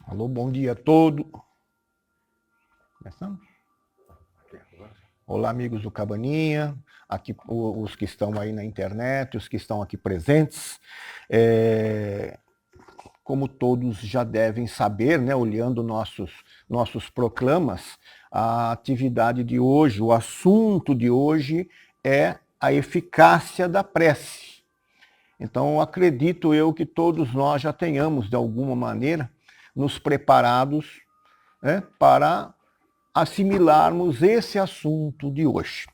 Alô, bom dia a todos. Começamos? Olá, amigos do Cabaninha, aqui os que estão aí na internet, os que estão aqui presentes. Como todos já devem saber, né, olhando nossos proclamas, a atividade de hoje, o assunto de hoje é a eficácia da prece. Então, acredito eu que todos nós já tenhamos, de alguma maneira, nos preparados, né, para assimilarmos esse assunto de hoje.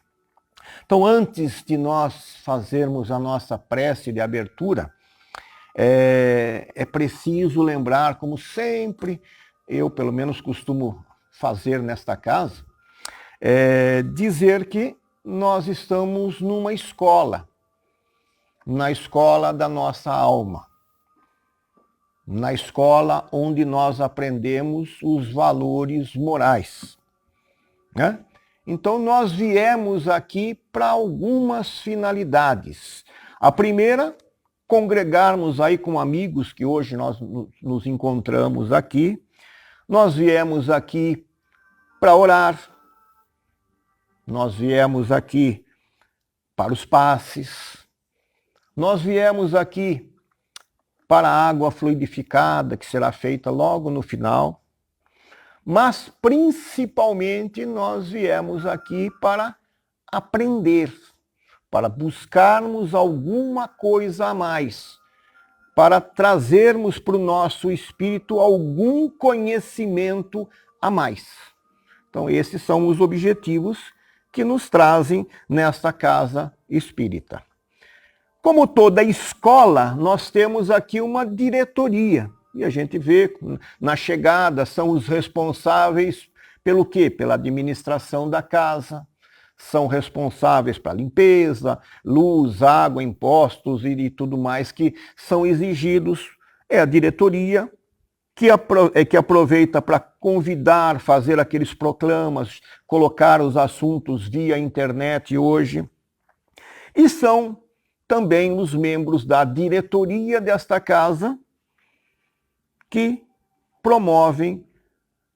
Então, antes de nós fazermos a nossa prece de abertura, é preciso lembrar, como sempre eu pelo menos costumo fazer nesta casa, dizer que nós estamos numa escola, na escola da nossa alma, na escola onde nós aprendemos os valores morais, né? Então nós viemos aqui para algumas finalidades. A primeira, congregarmos aí com amigos que hoje nós nos encontramos aqui. Nós viemos aqui para orar. Nós viemos aqui para os passes. Nós viemos aqui para a água fluidificada, que será feita logo no final. Mas, principalmente, nós viemos aqui para aprender, para buscarmos alguma coisa a mais, para trazermos para o nosso espírito algum conhecimento a mais. Então, esses são os objetivos que nos trazem nesta casa espírita. Como toda escola, nós temos aqui uma diretoria. E a gente vê, na chegada, são os responsáveis pelo quê? Pela administração da casa, são responsáveis pela limpeza, luz, água, impostos e tudo mais que são exigidos. É a diretoria que aproveita para convidar, fazer aqueles proclamas, colocar os assuntos via internet hoje. E são também os membros da diretoria desta casa que promovem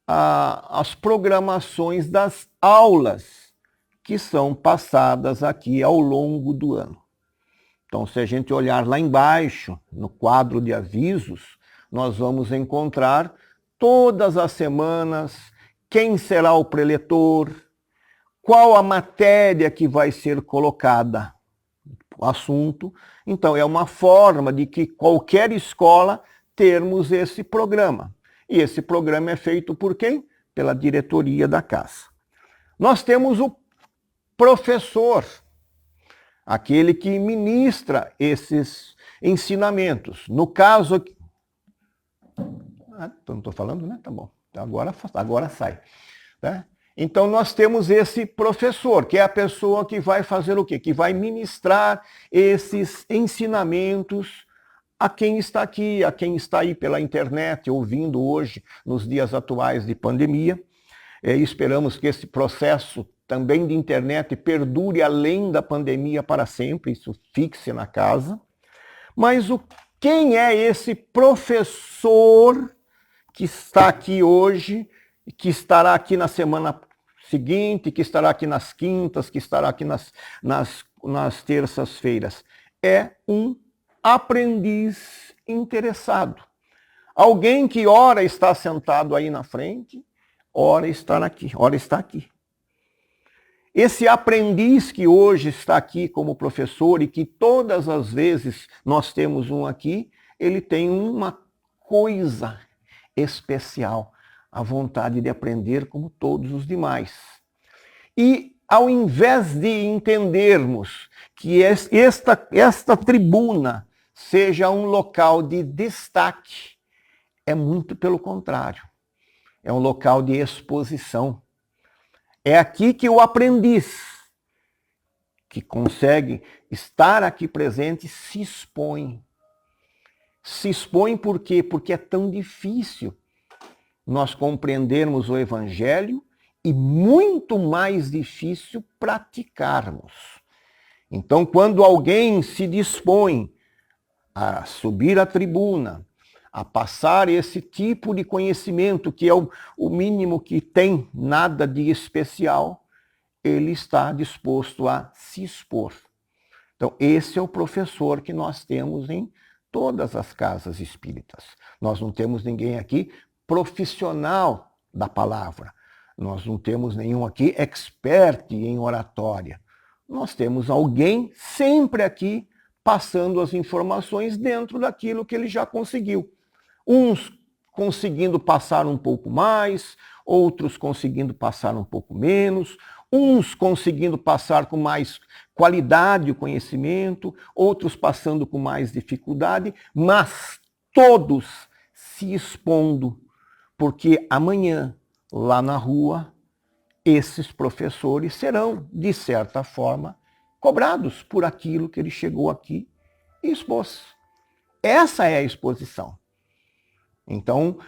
as programações das aulas que são passadas aqui ao longo do ano. Então, se a gente olhar lá embaixo, no quadro de avisos, nós vamos encontrar todas as semanas quem será o preletor, qual a matéria que vai ser colocada, o assunto. Então, é uma forma de que qualquer escola termos esse programa. E esse programa é feito por quem? Pela diretoria da casa. Nós temos o professor, aquele que ministra esses ensinamentos. No caso aqui... não estou falando, né? Tá bom. Agora sai. Né? Então nós temos esse professor, que é a pessoa que vai fazer o quê? Que vai ministrar esses ensinamentos a quem está aqui, a quem está aí pela internet, ouvindo hoje, nos dias atuais de pandemia. Esperamos que esse processo também de internet perdure além da pandemia para sempre, isso fixe na casa. Mas quem é esse professor que está aqui hoje, que estará aqui na semana seguinte, que estará aqui nas quintas, que estará aqui nas terças-feiras? É um aprendiz interessado. Alguém que ora está sentado aí na frente, ora está aqui. Esse aprendiz que hoje está aqui como professor e que todas as vezes nós temos um aqui, ele tem uma coisa especial, a vontade de aprender como todos os demais. E ao invés de entendermos que esta tribuna seja um local de destaque, é muito pelo contrário. É um local de exposição. É aqui que o aprendiz, que consegue estar aqui presente, se expõe. Se expõe por quê? Porque é tão difícil nós compreendermos o Evangelho e muito mais difícil praticarmos. Então, quando alguém se dispõe a subir à tribuna, a passar esse tipo de conhecimento, que é o mínimo que tem, nada de especial, ele está disposto a se expor. Então, esse é o professor que nós temos em todas as casas espíritas. Nós não temos ninguém aqui profissional da palavra. Nós não temos nenhum aqui expert em oratória. Nós temos alguém sempre aqui passando as informações dentro daquilo que ele já conseguiu. Uns conseguindo passar um pouco mais, outros conseguindo passar um pouco menos, uns conseguindo passar com mais qualidade o conhecimento, outros passando com mais dificuldade, mas todos se expondo, porque amanhã, lá na rua, esses professores serão, de certa forma, cobrados por aquilo que ele chegou aqui e expôs. Essa é a exposição. Então,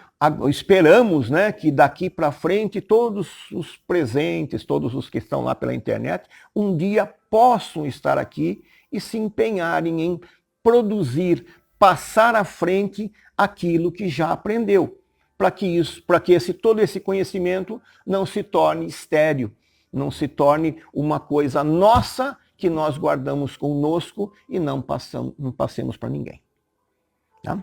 esperamos, né, que daqui para frente todos os presentes, todos os que estão lá pela internet, um dia possam estar aqui e se empenharem em produzir, passar à frente aquilo que já aprendeu, para que todo esse conhecimento não se torne estéril, não se torne uma coisa nossa que nós guardamos conosco e não passemos para ninguém. Tá?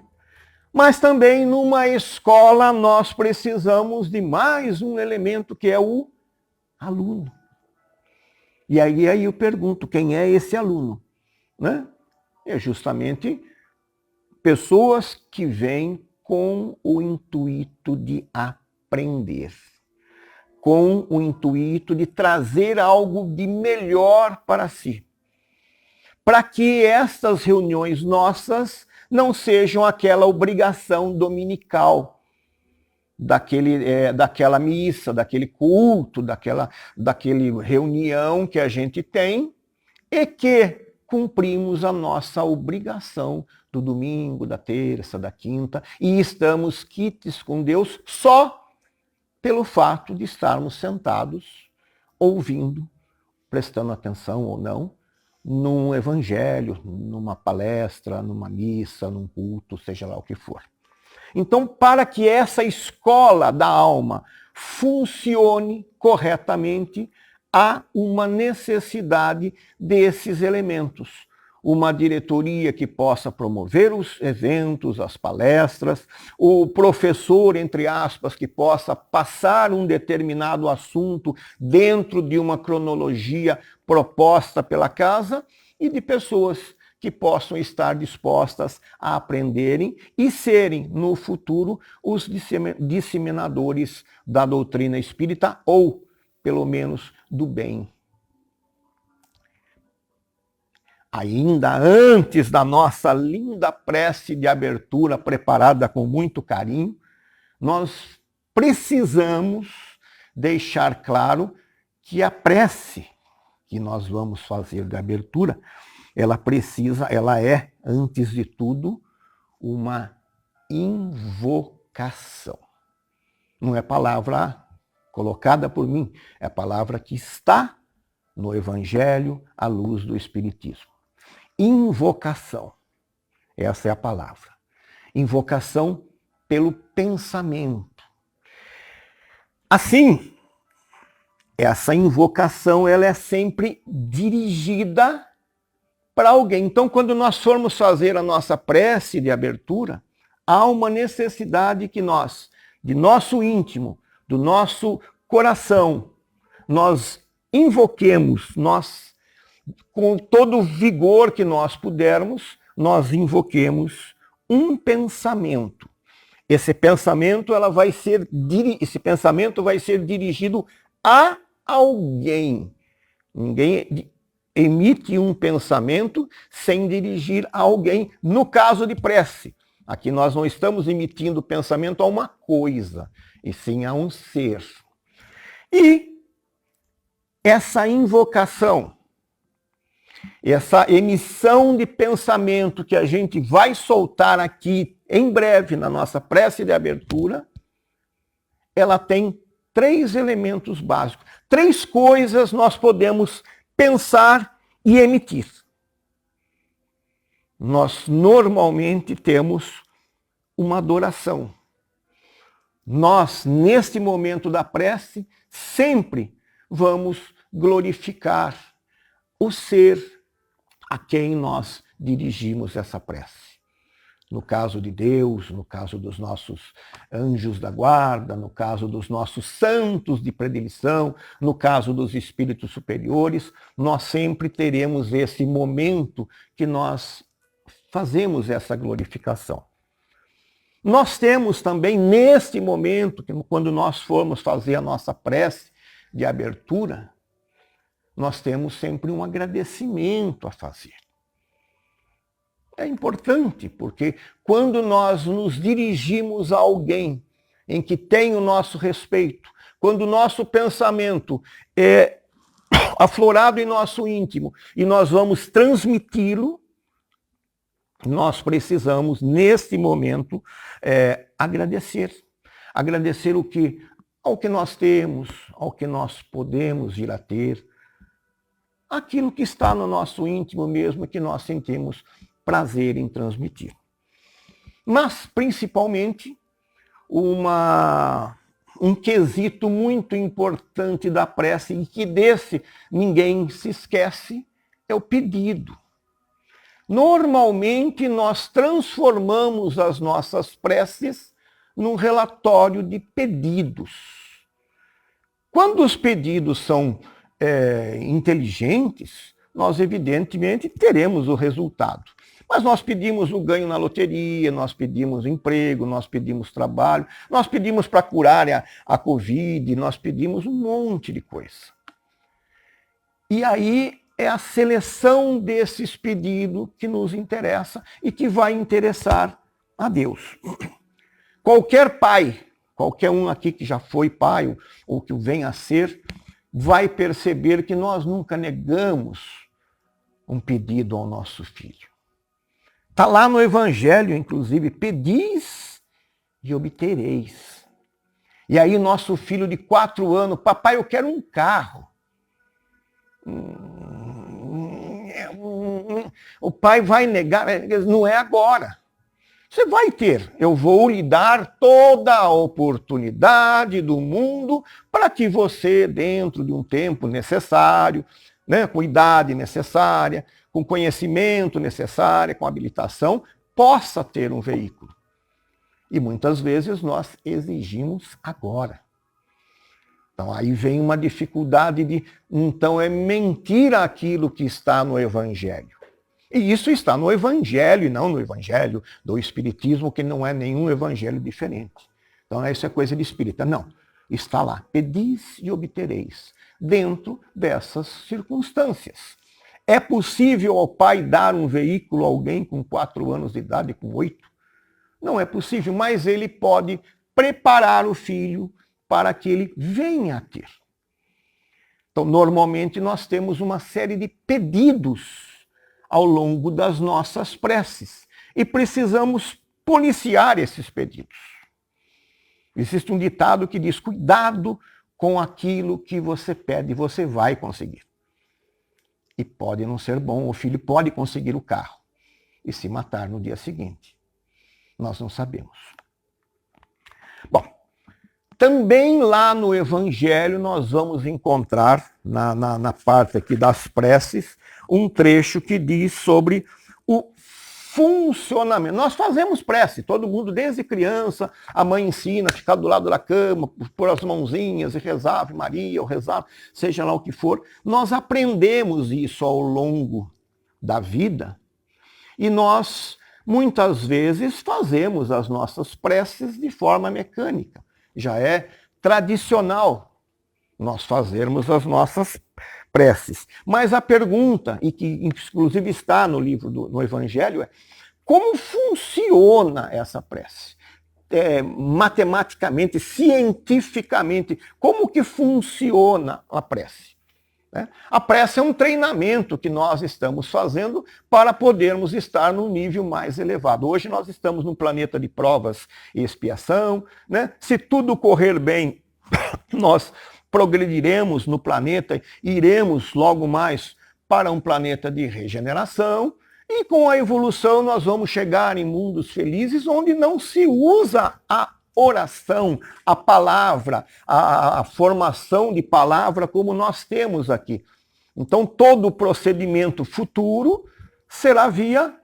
Mas também numa escola nós precisamos de mais um elemento, que é o aluno. E aí eu pergunto, quem é esse aluno? Né? É justamente pessoas que vêm com o intuito de aprender, com o intuito de trazer algo de melhor para si. Para que estas reuniões nossas não sejam aquela obrigação dominical daquela missa, daquele culto, daquele reunião que a gente tem e que cumprimos a nossa obrigação do domingo, da terça, da quinta e estamos quites com Deus só pelo fato de estarmos sentados, ouvindo, prestando atenção ou não, num evangelho, numa palestra, numa missa, num culto, seja lá o que for. Então, para que essa escola da alma funcione corretamente, há uma necessidade desses elementos. Uma diretoria que possa promover os eventos, as palestras, o professor, entre aspas, que possa passar um determinado assunto dentro de uma cronologia proposta pela casa e de pessoas que possam estar dispostas a aprenderem e serem, no futuro, os disseminadores da doutrina espírita ou, pelo menos, do bem. Ainda antes da nossa linda prece de abertura, preparada com muito carinho, nós precisamos deixar claro que a prece que nós vamos fazer de abertura, ela é, antes de tudo, uma invocação. Não é palavra colocada por mim, é a palavra que está no Evangelho à luz do Espiritismo. Invocação. Essa é a palavra. Invocação pelo pensamento. Assim, essa invocação ela é sempre dirigida para alguém. Então, quando nós formos fazer a nossa prece de abertura, há uma necessidade que nós, de nosso íntimo, do nosso coração, nós invoquemos, nós com todo o vigor que nós pudermos, nós invoquemos um pensamento. Esse pensamento vai ser dirigido a alguém. Ninguém emite um pensamento sem dirigir a alguém. No caso de prece, aqui nós não estamos emitindo pensamento a uma coisa, e sim a um ser. E essa invocação, essa emissão de pensamento que a gente vai soltar aqui em breve na nossa prece de abertura, ela tem 3 elementos básicos. 3 coisas nós podemos pensar e emitir. Nós normalmente temos uma adoração. Nós, neste momento da prece, sempre vamos glorificar o ser a quem nós dirigimos essa prece. No caso de Deus, no caso dos nossos anjos da guarda, no caso dos nossos santos de predileção, no caso dos espíritos superiores, nós sempre teremos esse momento que nós fazemos essa glorificação. Nós temos também, neste momento, quando nós formos fazer a nossa prece de abertura, nós temos sempre um agradecimento a fazer. É importante, porque quando nós nos dirigimos a alguém em que tem o nosso respeito, quando o nosso pensamento é aflorado em nosso íntimo e nós vamos transmiti-lo, nós precisamos, nesse momento, agradecer. Agradecer o que? Ao que nós temos, ao que nós podemos vir a ter, aquilo que está no nosso íntimo mesmo, que nós sentimos prazer em transmitir. Mas, principalmente, um quesito muito importante da prece, e que desse ninguém se esquece, é o pedido. Normalmente, nós transformamos as nossas preces num relatório de pedidos. Quando os pedidos são inteligentes, nós evidentemente teremos o resultado. Mas nós pedimos o ganho na loteria, nós pedimos emprego, nós pedimos trabalho, nós pedimos para curar a Covid, nós pedimos um monte de coisa. E aí é a seleção desses pedidos que nos interessa e que vai interessar a Deus. Qualquer pai, qualquer um aqui que já foi pai ou que venha a ser, vai perceber que nós nunca negamos um pedido ao nosso filho. Está lá no Evangelho, inclusive, pedis e obtereis. E aí nosso filho de 4 anos, papai, eu quero um carro. O pai vai negar, não é agora. Você vai ter, eu vou lhe dar toda a oportunidade do mundo para que você, dentro de um tempo necessário, né, com idade necessária, com conhecimento necessário, com habilitação, possa ter um veículo. E muitas vezes nós exigimos agora. Então aí vem uma dificuldade de, então é mentir aquilo que está no Evangelho. E isso está no Evangelho e não no Evangelho do Espiritismo, que não é nenhum Evangelho diferente. Então isso é coisa de espírita. Não, está lá, pedis e obtereis, dentro dessas circunstâncias. É possível ao pai dar um veículo a alguém com 4 anos de idade, com 8? Não é possível, mas ele pode preparar o filho para que ele venha a ter. Então, normalmente, nós temos uma série de pedidos ao longo das nossas preces e precisamos policiar esses pedidos. Existe um ditado que diz, cuidado com aquilo que você pede, você vai conseguir. E pode não ser bom, o filho pode conseguir o carro e se matar no dia seguinte. Nós não sabemos. Bom, também lá no Evangelho nós vamos encontrar, na parte aqui das preces, um trecho que diz sobre o funcionamento. Nós fazemos prece, todo mundo desde criança, a mãe ensina a ficar do lado da cama, pôr as mãozinhas e rezar Ave Maria, ou rezar, seja lá o que for. Nós aprendemos isso ao longo da vida e nós, muitas vezes, fazemos as nossas preces de forma mecânica. Já é tradicional nós fazermos as nossas preces. Mas a pergunta, e que inclusive está no livro no Evangelho, é como funciona essa prece? Matematicamente, cientificamente, como que funciona a prece? A prece é um treinamento que nós estamos fazendo para podermos estar num nível mais elevado. Hoje nós estamos num planeta de provas e expiação, né? Se tudo correr bem, nós progrediremos no planeta e iremos logo mais para um planeta de regeneração. E com a evolução nós vamos chegar em mundos felizes onde não se usa a oração, a palavra, a formação de palavra como nós temos aqui. Então todo o procedimento futuro será via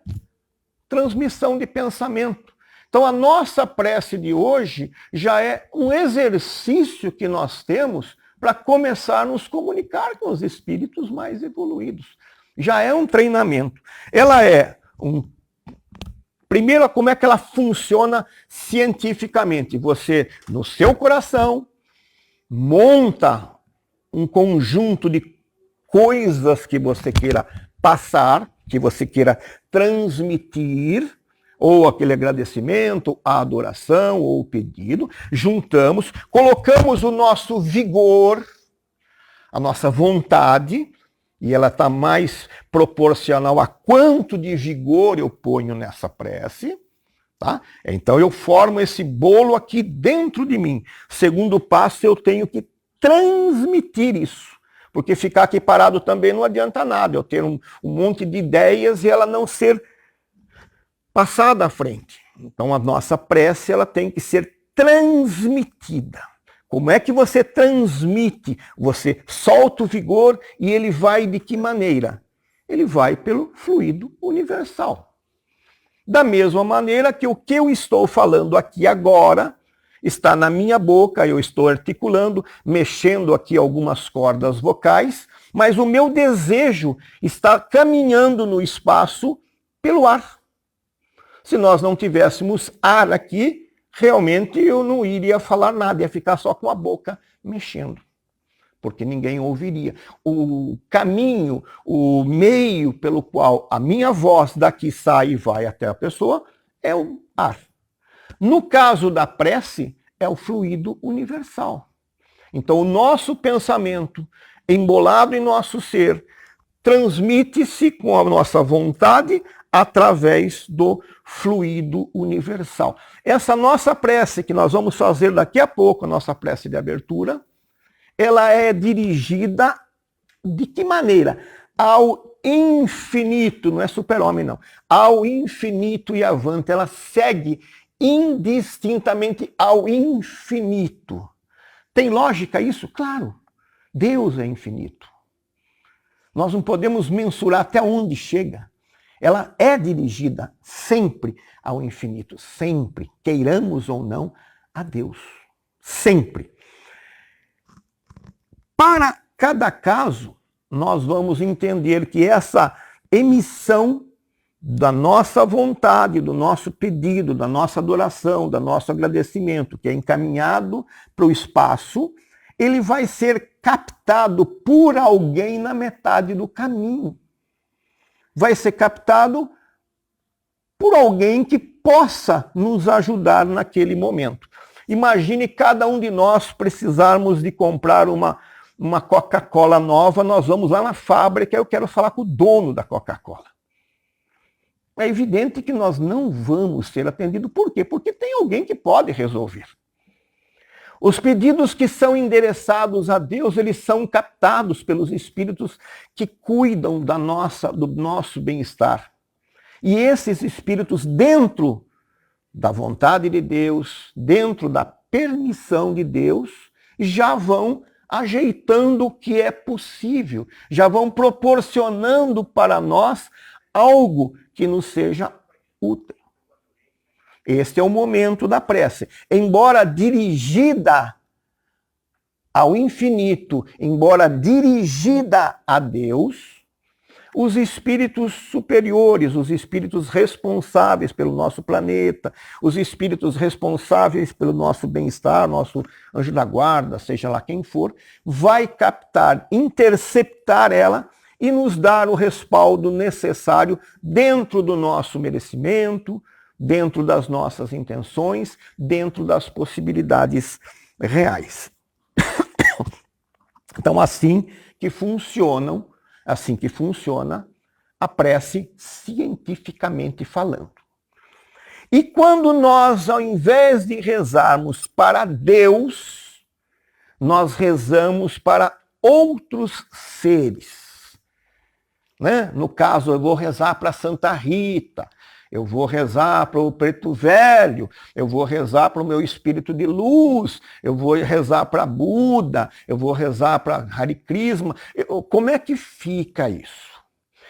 transmissão de pensamento. Então a nossa prece de hoje já é um exercício que nós temos para começar a nos comunicar com os espíritos mais evoluídos. Já é um treinamento. Ela é Primeiro, como é que ela funciona cientificamente? Você, no seu coração, monta um conjunto de coisas que você queira passar, que você queira transmitir, ou aquele agradecimento, a adoração, ou o pedido, juntamos, colocamos o nosso vigor, a nossa vontade, e ela está mais proporcional a quanto de vigor eu ponho nessa prece, tá? Então eu formo esse bolo aqui dentro de mim. Segundo passo, eu tenho que transmitir isso, porque ficar aqui parado também não adianta nada, eu ter um monte de ideias e ela não ser passada à frente. Então a nossa prece ela tem que ser transmitida. Como é que você transmite? Você solta o vigor e ele vai de que maneira? Ele vai pelo fluido universal. Da mesma maneira que o que eu estou falando aqui agora está na minha boca, eu estou articulando, mexendo aqui algumas cordas vocais, mas o meu desejo está caminhando no espaço pelo ar. Se nós não tivéssemos ar aqui, realmente eu não iria falar nada, ia ficar só com a boca mexendo, porque ninguém ouviria. O caminho, o meio pelo qual a minha voz daqui sai e vai até a pessoa é o ar. No caso da prece, é o fluido universal. Então o nosso pensamento, embolado em nosso ser, transmite-se com a nossa vontade através do fluido universal. Essa nossa prece que nós vamos fazer daqui a pouco, a nossa prece de abertura, ela é dirigida de que maneira? Ao infinito, não é super-homem não, ao infinito e avante, ela segue indistintamente ao infinito. Tem lógica isso? Claro, Deus é infinito. Nós não podemos mensurar até onde chega. Ela é dirigida sempre ao infinito, sempre, queiramos ou não, a Deus. Sempre. Para cada caso, nós vamos entender que essa emissão da nossa vontade, do nosso pedido, da nossa adoração, do nosso agradecimento, que é encaminhado para o espaço, ele vai ser captado por alguém na metade do caminho. Vai ser captado por alguém que possa nos ajudar naquele momento. Imagine cada um de nós precisarmos de comprar uma Coca-Cola nova, nós vamos lá na fábrica, eu quero falar com o dono da Coca-Cola. É evidente que nós não vamos ser atendidos. Por quê? Porque tem alguém que pode resolver. Os pedidos que são endereçados a Deus, eles são captados pelos espíritos que cuidam do nosso bem-estar. E esses espíritos, dentro da vontade de Deus, dentro da permissão de Deus, já vão ajeitando o que é possível, já vão proporcionando para nós algo que nos seja útil. Este é o momento da prece. Embora dirigida ao infinito, embora dirigida a Deus, os espíritos superiores, os espíritos responsáveis pelo nosso planeta, os espíritos responsáveis pelo nosso bem-estar, nosso anjo da guarda, seja lá quem for, vai captar, interceptar ela e nos dar o respaldo necessário dentro do nosso merecimento, dentro das nossas intenções, dentro das possibilidades reais. Então, assim que funciona a prece cientificamente falando. E quando nós, ao invés de rezarmos para Deus, nós rezamos para outros seres. né? No caso, eu vou rezar para Santa Rita, eu vou rezar para o Preto Velho, eu vou rezar para o meu espírito de luz, eu vou rezar para Buda, eu vou rezar para Hare Krishna. Como é que fica isso?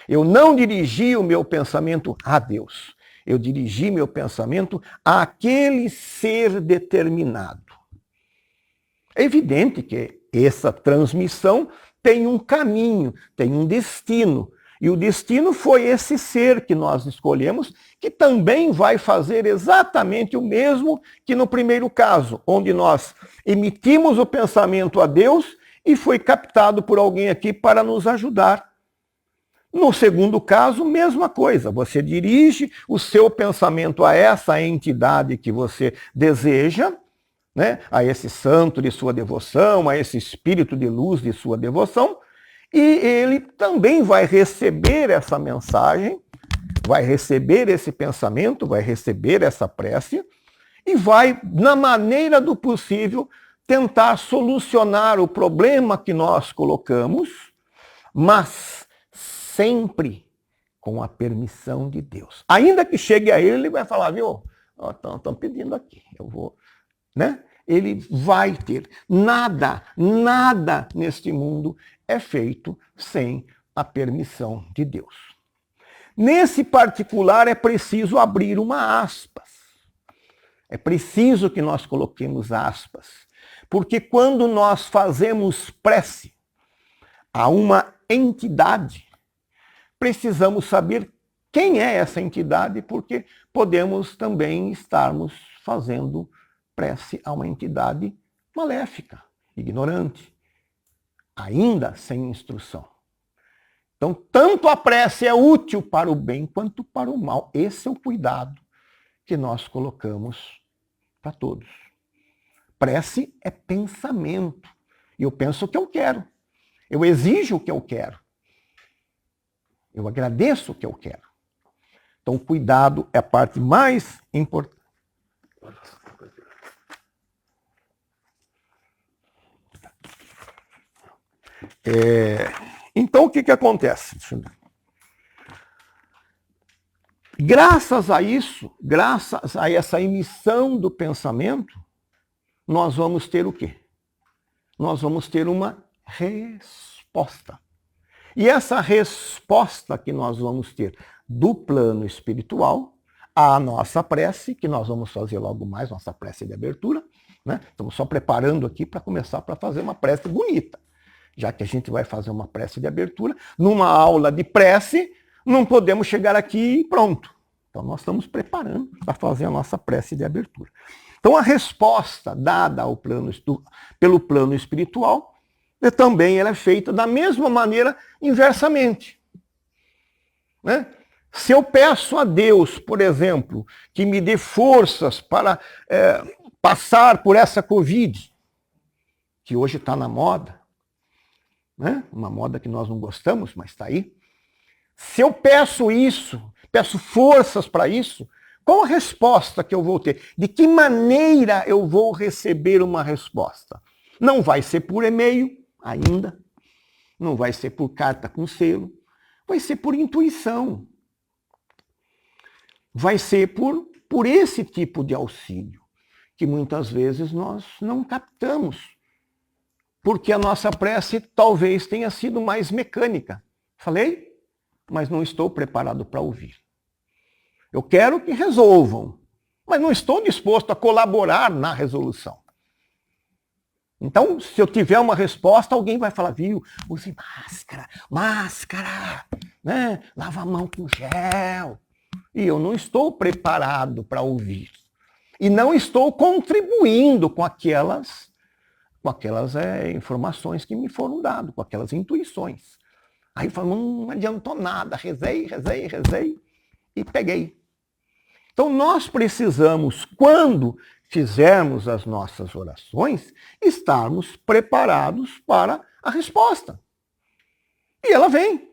Eu não dirigi o meu pensamento a Deus. Eu dirigi meu pensamento àquele ser determinado. É evidente que essa transmissão tem um caminho, tem um destino. E o destino foi esse ser que nós escolhemos, que também vai fazer exatamente o mesmo que no primeiro caso, onde nós emitimos o pensamento a Deus e foi captado por alguém aqui para nos ajudar. No segundo caso, mesma coisa. Você dirige o seu pensamento a essa entidade que você deseja, né? A esse santo de sua devoção, a esse espírito de luz de sua devoção, e ele também vai receber essa mensagem, vai receber esse pensamento, vai receber essa prece e vai, na maneira do possível, tentar solucionar o problema que nós colocamos, mas sempre com a permissão de Deus. Ainda que chegue a ele vai falar, viu, estão pedindo aqui, eu vou, né? Ele vai ter. Nada neste mundo é feito sem a permissão de Deus. Nesse particular é preciso abrir uma aspas. É preciso que nós coloquemos aspas. Porque quando nós fazemos prece a uma entidade, precisamos saber quem é essa entidade, porque podemos também estarmos fazendo prece a uma entidade maléfica, ignorante, ainda sem instrução. Então, tanto a prece é útil para o bem quanto para o mal. Esse é o cuidado que nós colocamos para todos. Prece é pensamento. E eu penso o que eu quero. Eu exijo o que eu quero. Eu agradeço o que eu quero. Então, o cuidado é a parte mais importante. Então, o que acontece? Graças a isso, graças a essa emissão do pensamento, nós vamos ter o quê? Nós vamos ter uma resposta. E essa resposta que nós vamos ter do plano espiritual à nossa prece, que nós vamos fazer logo mais, nossa prece de abertura, né? Estamos só preparando aqui para começar para fazer uma prece bonita. Já que a gente vai fazer uma prece de abertura, numa aula de prece, não podemos chegar aqui e pronto. Então nós estamos preparando para fazer a nossa prece de abertura. Então a resposta dada ao pelo plano espiritual também ela é feita da mesma maneira inversamente. Né? Se eu peço a Deus, por exemplo, que me dê forças para passar por essa Covid, que hoje está na moda, né? Uma moda que nós não gostamos, mas está aí. Se eu peço isso, peço forças para isso, qual a resposta que eu vou ter? De que maneira eu vou receber uma resposta? Não vai ser por e-mail ainda, não vai ser por carta com selo, vai ser por intuição. Vai ser por esse tipo de auxílio, que muitas vezes nós não captamos. Porque a nossa prece talvez tenha sido mais mecânica. Falei, mas não estou preparado para ouvir. Eu quero que resolvam, mas não estou disposto a colaborar na resolução. Então, se eu tiver uma resposta, alguém vai falar, viu, use máscara, né? Lava a mão com gel. E eu não estou preparado para ouvir. E não estou contribuindo com aquelas informações que me foram dadas, com aquelas intuições. Aí falou, não adiantou nada, rezei e peguei. Então nós precisamos, quando fizermos as nossas orações, estarmos preparados para a resposta. E ela vem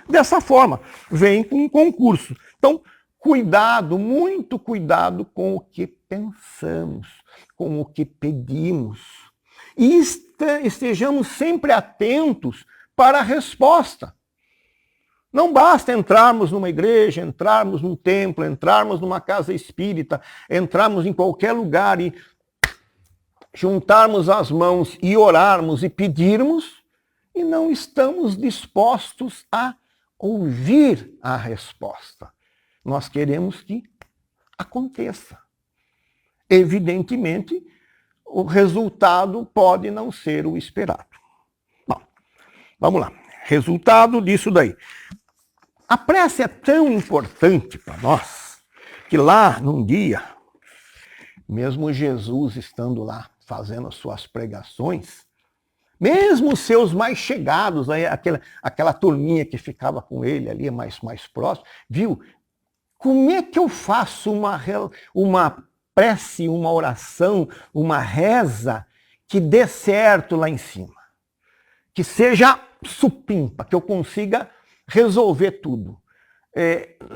dessa forma, vem com um concurso. Então, cuidado, muito cuidado com o que pensamos, com o que pedimos. E estejamos sempre atentos para a resposta. Não basta entrarmos numa igreja, entrarmos num templo, entrarmos numa casa espírita, entrarmos em qualquer lugar e juntarmos as mãos e orarmos e pedirmos, e não estamos dispostos a ouvir a resposta. Nós queremos que aconteça. Evidentemente, o resultado pode não ser o esperado. Bom, vamos lá. Resultado disso daí. A prece é tão importante para nós que lá num dia, mesmo Jesus estando lá fazendo as suas pregações, mesmo os seus mais chegados, aí, aquela turminha que ficava com ele ali mais próximo, viu? Como é que eu faço uma prece, uma oração, uma reza que dê certo lá em cima? Que seja supimpa, que eu consiga resolver tudo.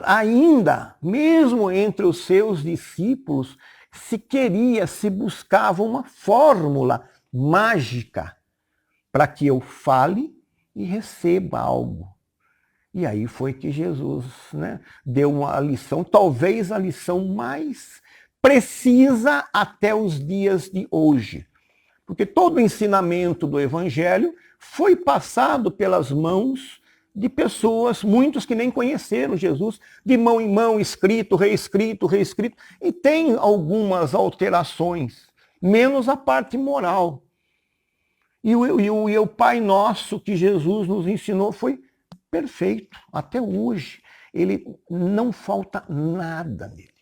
Ainda, mesmo entre os seus discípulos, se buscava uma fórmula mágica para que eu fale e receba algo. E aí foi que Jesus, né, deu uma lição, talvez a lição mais precisa até os dias de hoje. Porque todo o ensinamento do Evangelho foi passado pelas mãos de pessoas, muitos que nem conheceram Jesus, de mão em mão, escrito, reescrito, e tem algumas alterações, menos a parte moral. E o Pai Nosso que Jesus nos ensinou foi perfeito, até hoje. Ele não falta nada nele.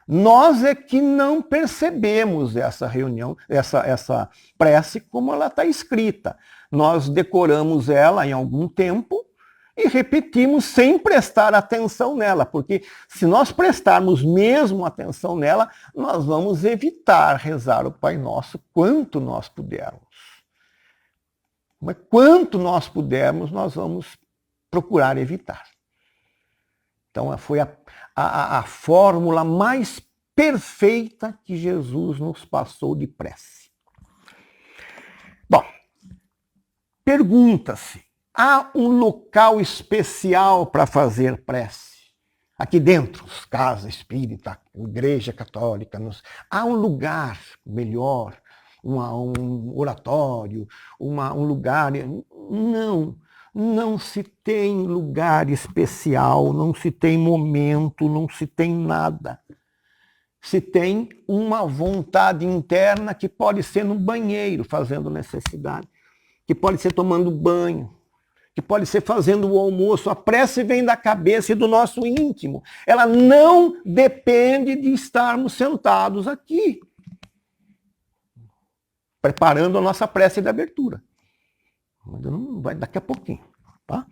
Nós é que não percebemos essa reunião, essa prece como ela está escrita. Nós decoramos ela em algum tempo e repetimos sem prestar atenção nela, porque se nós prestarmos mesmo atenção nela, nós vamos evitar rezar o Pai Nosso quanto nós pudermos. Mas quanto nós pudermos, nós vamos procurar evitar. Então foi a fórmula mais perfeita que Jesus nos passou de prece. Bom, pergunta-se, há um local especial para fazer prece? Aqui dentro, casa espírita, igreja católica, há um lugar melhor, um oratório, um lugar... Não se tem lugar especial, não se tem momento, não se tem nada. Se tem uma vontade interna que pode ser no banheiro, fazendo necessidade, que pode ser tomando banho, que pode ser fazendo o almoço. A prece vem da cabeça e do nosso íntimo. Ela não depende de estarmos sentados aqui, preparando a nossa prece de abertura. Vai daqui a pouquinho. Tá?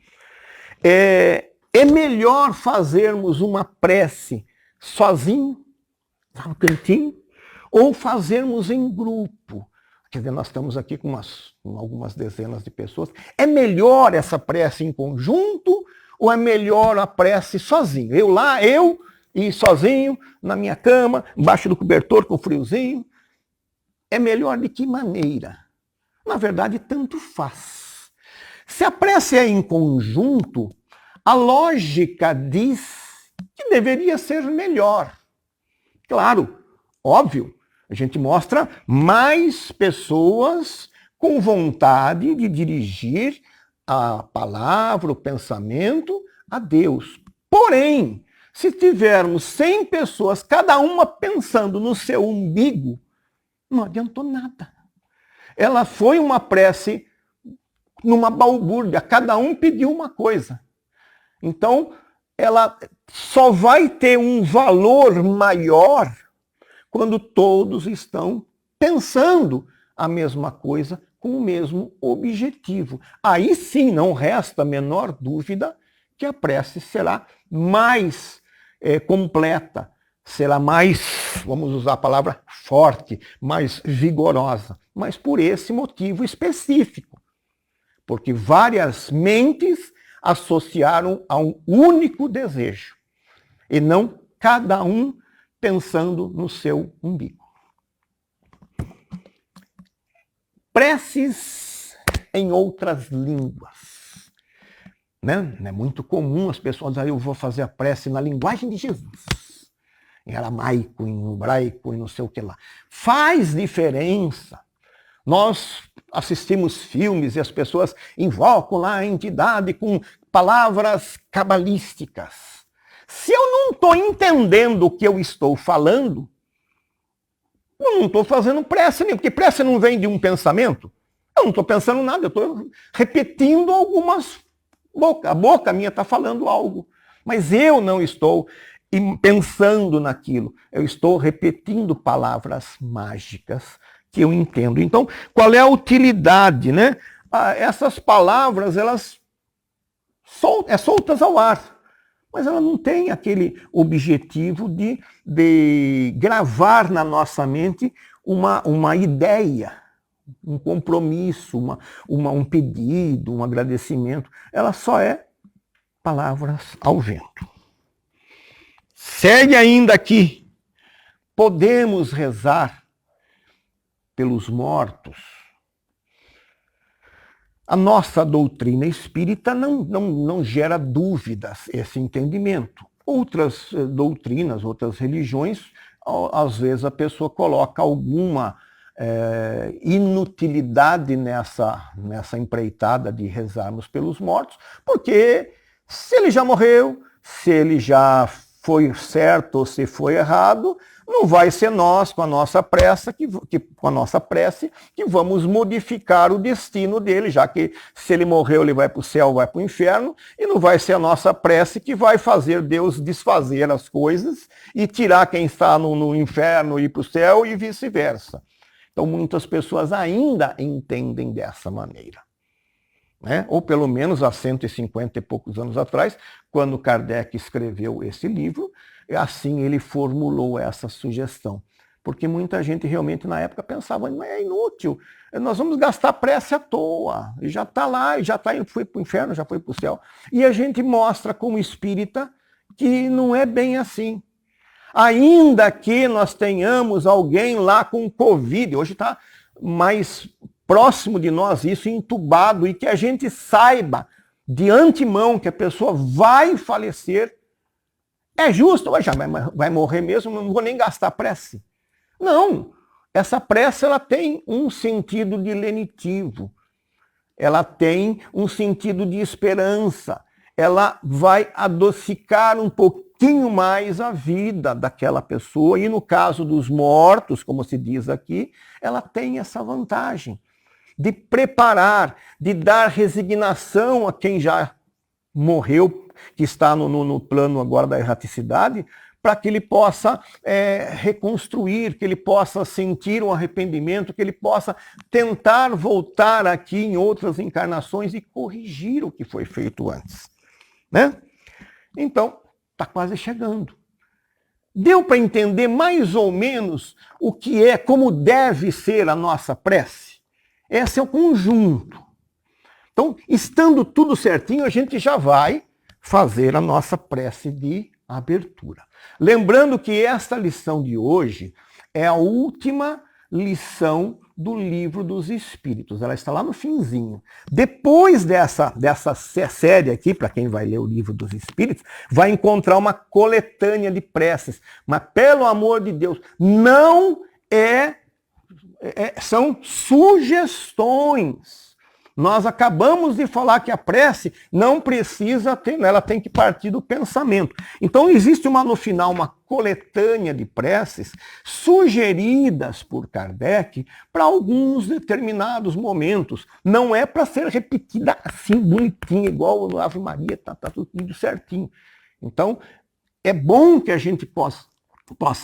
É melhor fazermos uma prece sozinho, lá no cantinho, ou fazermos em grupo. Quer dizer, nós estamos aqui com algumas dezenas de pessoas. É melhor essa prece em conjunto ou é melhor a prece sozinho? Eu e sozinho, na minha cama, embaixo do cobertor com friozinho. É melhor de que maneira? Na verdade, tanto faz. Se a prece é em conjunto, a lógica diz que deveria ser melhor. Claro, óbvio, a gente mostra mais pessoas com vontade de dirigir a palavra, o pensamento a Deus. Porém, se tivermos 100 pessoas, cada uma pensando no seu umbigo, não adiantou nada. Ela foi uma prece numa balbúrdia, cada um pediu uma coisa. Então, ela só vai ter um valor maior quando todos estão pensando a mesma coisa com o mesmo objetivo. Aí sim, não resta a menor dúvida que a prece será mais completa, será mais, vamos usar a palavra forte, mais vigorosa, mas por esse motivo específico. Porque várias mentes associaram a um único desejo, e não cada um pensando no seu umbigo. Preces em outras línguas. né? É muito comum as pessoas dizerem, eu vou fazer a prece na linguagem de Jesus. Em aramaico, em hebraico, em não sei o que lá. Faz diferença. Nós assistimos filmes e as pessoas invocam lá a entidade com palavras cabalísticas. Se eu não estou entendendo o que eu estou falando, eu não estou fazendo prece, porque prece não vem de um pensamento. Eu não estou pensando nada, eu estou repetindo algumas bocas. A boca minha está falando algo, mas eu não estou pensando naquilo. Eu estou repetindo palavras mágicas que eu entendo. Então, qual é a utilidade, né? Essas palavras, elas soltas ao ar, mas ela não tem aquele objetivo de gravar na nossa mente uma ideia, um compromisso, um pedido, um agradecimento. Ela só é palavras ao vento. Segue ainda aqui. Podemos rezar pelos mortos. A nossa doutrina espírita não gera dúvidas esse entendimento. Outras doutrinas, outras religiões, às vezes a pessoa coloca alguma inutilidade nessa empreitada de rezarmos pelos mortos, porque se ele já morreu, se ele já foi certo ou se foi errado, não vai ser nós, com a nossa prece, que vamos modificar o destino dele, já que se ele morreu, ele vai para o céu, vai para o inferno, e não vai ser a nossa prece que vai fazer Deus desfazer as coisas e tirar quem está no inferno e ir para o céu e vice-versa. Então, muitas pessoas ainda entendem dessa maneira. Né? Ou pelo menos há 150 e poucos anos atrás, quando Kardec escreveu esse livro, assim ele formulou essa sugestão. Porque muita gente realmente na época pensava, não é inútil, nós vamos gastar prece à toa, e já está lá, foi para o inferno, já foi para o céu. E a gente mostra como espírita que não é bem assim. Ainda que nós tenhamos alguém lá com Covid, hoje está mais próximo de nós isso, entubado, e que a gente saiba de antemão que a pessoa vai falecer, é justo, já vai morrer mesmo, não vou nem gastar prece. Não, essa prece ela tem um sentido de lenitivo, ela tem um sentido de esperança, ela vai adocicar um pouquinho mais a vida daquela pessoa, e no caso dos mortos, como se diz aqui, ela tem essa vantagem de preparar, de dar resignação a quem já morreu, que está no plano agora da erraticidade, para que ele possa reconstruir, que ele possa sentir um arrependimento, que ele possa tentar voltar aqui em outras encarnações e corrigir o que foi feito antes. Né? Então, está quase chegando. Deu para entender mais ou menos o que é, como deve ser a nossa prece? Esse é o conjunto. Então, estando tudo certinho, a gente já vai fazer a nossa prece de abertura. Lembrando que esta lição de hoje é a última lição do Livro dos Espíritos. Ela está lá no finzinho. Depois dessa série aqui, para quem vai ler o Livro dos Espíritos, vai encontrar uma coletânea de preces. Mas, pelo amor de Deus, não são sugestões. Nós acabamos de falar que a prece não precisa ter, ela tem que partir do pensamento. Então existe no final uma coletânea de preces sugeridas por Kardec para alguns determinados momentos. Não é para ser repetida assim, bonitinha, igual a Ave Maria, tá tudo certinho. Então é bom que a gente possa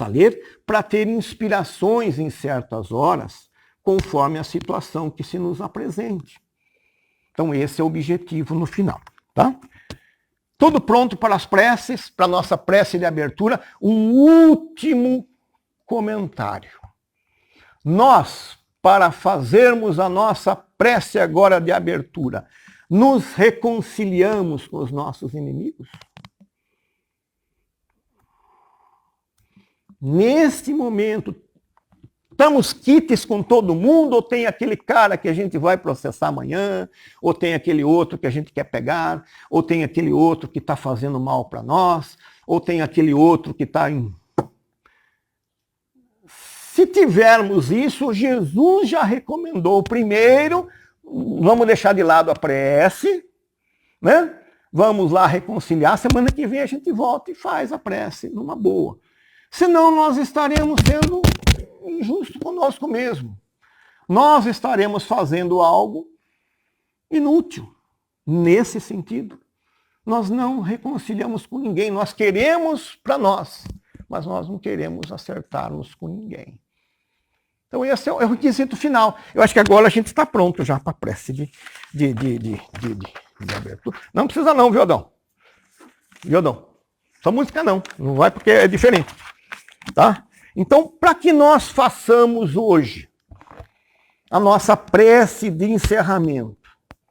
ler para ter inspirações em certas horas, conforme a situação que se nos apresente. Então esse é o objetivo no final, tá? Tudo pronto para as preces, para a nossa prece de abertura. Um último comentário. Nós, para fazermos a nossa prece agora de abertura, nos reconciliamos com os nossos inimigos? Neste momento Estamos quites com todo mundo, ou tem aquele cara que a gente vai processar amanhã, ou tem aquele outro que a gente quer pegar, ou tem aquele outro que está fazendo mal para nós, ou tem aquele outro que está em... Se tivermos isso, Jesus já recomendou. Primeiro, vamos deixar de lado a prece, né? Vamos lá reconciliar. Semana que vem a gente volta e faz a prece numa boa. Senão nós estaremos sendo injustos conosco mesmo. Nós estaremos fazendo algo inútil nesse sentido. Nós não reconciliamos com ninguém. Nós queremos para nós, mas nós não queremos acertarmos com ninguém. Então esse é o requisito final. Eu acho que agora a gente está pronto já para a prece de abertura. Não precisa não, Viodão. Viodão. Só música não. Não vai porque é diferente. Tá? Então, para que nós façamos hoje a nossa prece de encerramento,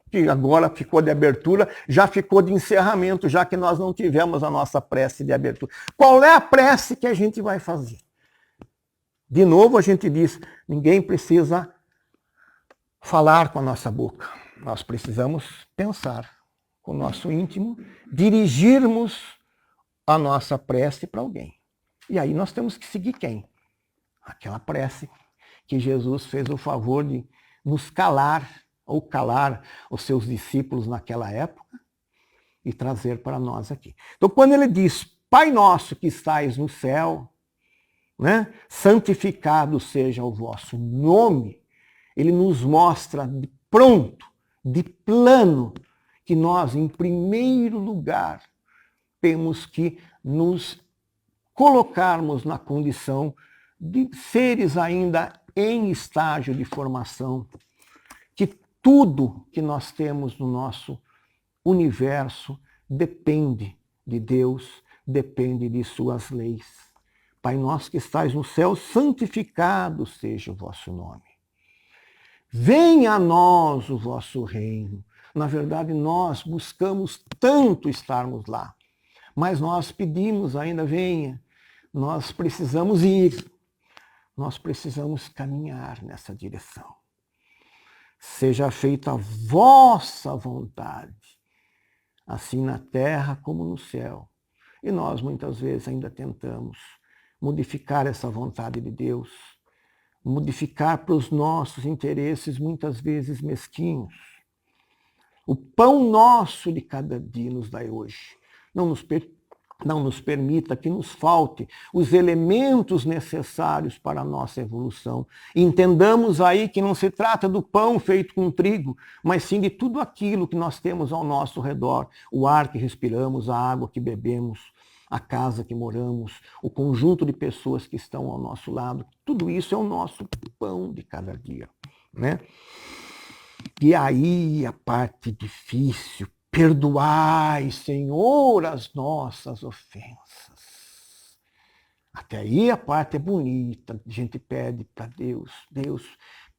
que agora ficou de abertura, já ficou de encerramento, já que nós não tivemos a nossa prece de abertura. Qual é a prece que a gente vai fazer? De novo a gente diz, ninguém precisa falar com a nossa boca. Nós precisamos pensar com o nosso íntimo, dirigirmos a nossa prece para alguém. E aí nós temos que seguir quem? Aquela prece que Jesus fez o favor de nos calar, ou calar os seus discípulos naquela época, e trazer para nós aqui. Então quando ele diz, Pai nosso que estais no céu, né, santificado seja o vosso nome, ele nos mostra de pronto, de plano, que nós, em primeiro lugar, temos que nos colocarmos na condição de seres ainda em estágio de formação, que tudo que nós temos no nosso universo depende de Deus, depende de suas leis. Pai nosso que estais no céu, santificado seja o vosso nome. Venha a nós o vosso reino. Na verdade, nós buscamos tanto estarmos lá, mas nós pedimos ainda, venha. Nós precisamos ir, nós precisamos caminhar nessa direção. Seja feita a vossa vontade, assim na terra como no céu. E nós muitas vezes ainda tentamos modificar essa vontade de Deus, modificar para os nossos interesses muitas vezes mesquinhos. O pão nosso de cada dia nos dai hoje. Não nos permita que nos falte os elementos necessários para a nossa evolução. Entendamos aí que não se trata do pão feito com trigo, mas sim de tudo aquilo que nós temos ao nosso redor, o ar que respiramos, a água que bebemos, a casa que moramos, o conjunto de pessoas que estão ao nosso lado. Tudo isso é o nosso pão de cada dia, né? E aí a parte difícil, perdoai, Senhor, as nossas ofensas. Até aí a parte é bonita, a gente pede para Deus, Deus,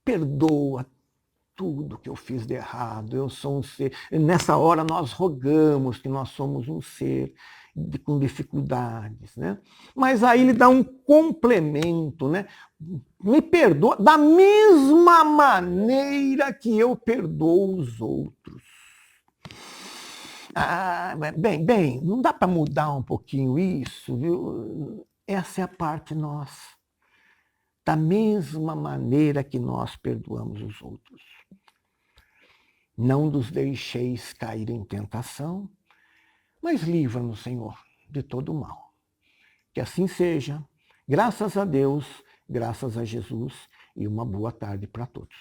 perdoa tudo que eu fiz de errado, eu sou um ser. Nessa hora nós rogamos que nós somos um ser com dificuldades, né? Mas aí ele dá um complemento, né? Me perdoa da mesma maneira que eu perdoo os outros. Bem, não dá para mudar um pouquinho isso, viu? Essa é a parte nossa. Da mesma maneira que nós perdoamos os outros. Não nos deixeis cair em tentação, mas livra-nos, Senhor, de todo o mal. Que assim seja. Graças a Deus, graças a Jesus, e uma boa tarde para todos.